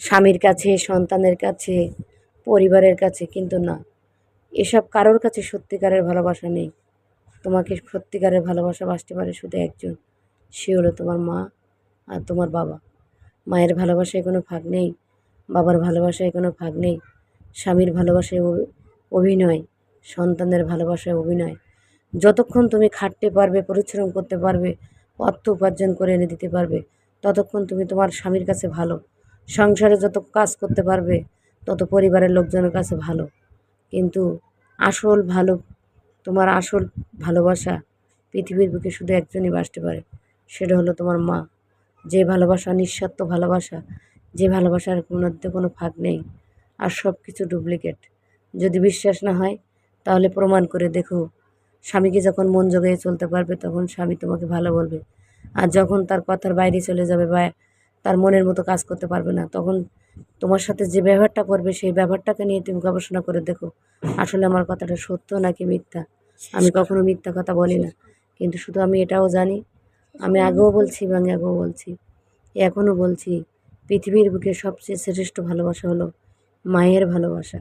স্বামীর কাছে, সন্তানের কাছে, পরিবারের কাছে, কিন্তু না, এসব কারোর কাছে সত্যিকারের ভালোবাসা নেই। তোমাকে সত্যিকারের ভালোবাসা বাসতে পারে শুধু একজন, সে হলো তোমার মা আর তোমার বাবা। মায়ের ভালোবাসায় কোনো ভাগ নেই, বাবার ভালোবাসায় কোনো ভাগ নেই, স্বামীর ভালোবাসায় অভিনয়, সন্তানের ভালোবাসায় অভিনয়। যতক্ষণ তুমি খাটতে পারবে, পরিশ্রম করতে পারবে, অর্থ উপার্জন করে এনে দিতে পারবে, ততক্ষণ তুমি তোমার স্বামীর কাছে ভালো। সংসারে যত কাজ করতে পারবে, তত পরিবারের লোকজনের কাছে ভালো। কিন্তু আসল ভালো, তোমার আসল ভালোবাসা পৃথিবীর বুকে শুধু একজনই বাসতে পারে, সেটা হলো তোমার মা। যে ভালোবাসা নিঃস্বার্থ ভালোবাসা, যে ভালোবাসার মধ্যে কোনো ভাগ নেই, আর সব কিছু ডুপ্লিকেট। যদি বিশ্বাস না হয় তাহলে প্রমাণ করে দেখো। স্বামীকে যখন মন জোগায়ে চলতে পারবে, তখন স্বামী তোমাকে ভালো বলবে। আর যখন তার কথার বাইরে চলে যাবে বা তার মনের মতো কাজ করতে পারবে না, তখন তোমার সাথে যে ব্যবহারটা করবে, সেই ব্যবহারটাকে নিয়ে তুমি গবেষণা করে দেখো আসলে আমার কথাটা সত্য নাকি মিথ্যা। আমি কখনো মিথ্যা কথা বলি না, কিন্তু শুধু আমি এটাও জানি, আমি আগেও বলছি এবং আগেও বলছি, এখনও বলছি, পৃথিবীর বুকে সবচেয়ে শ্রেষ্ঠ ভালোবাসা হলো মায়ের ভালোবাসা।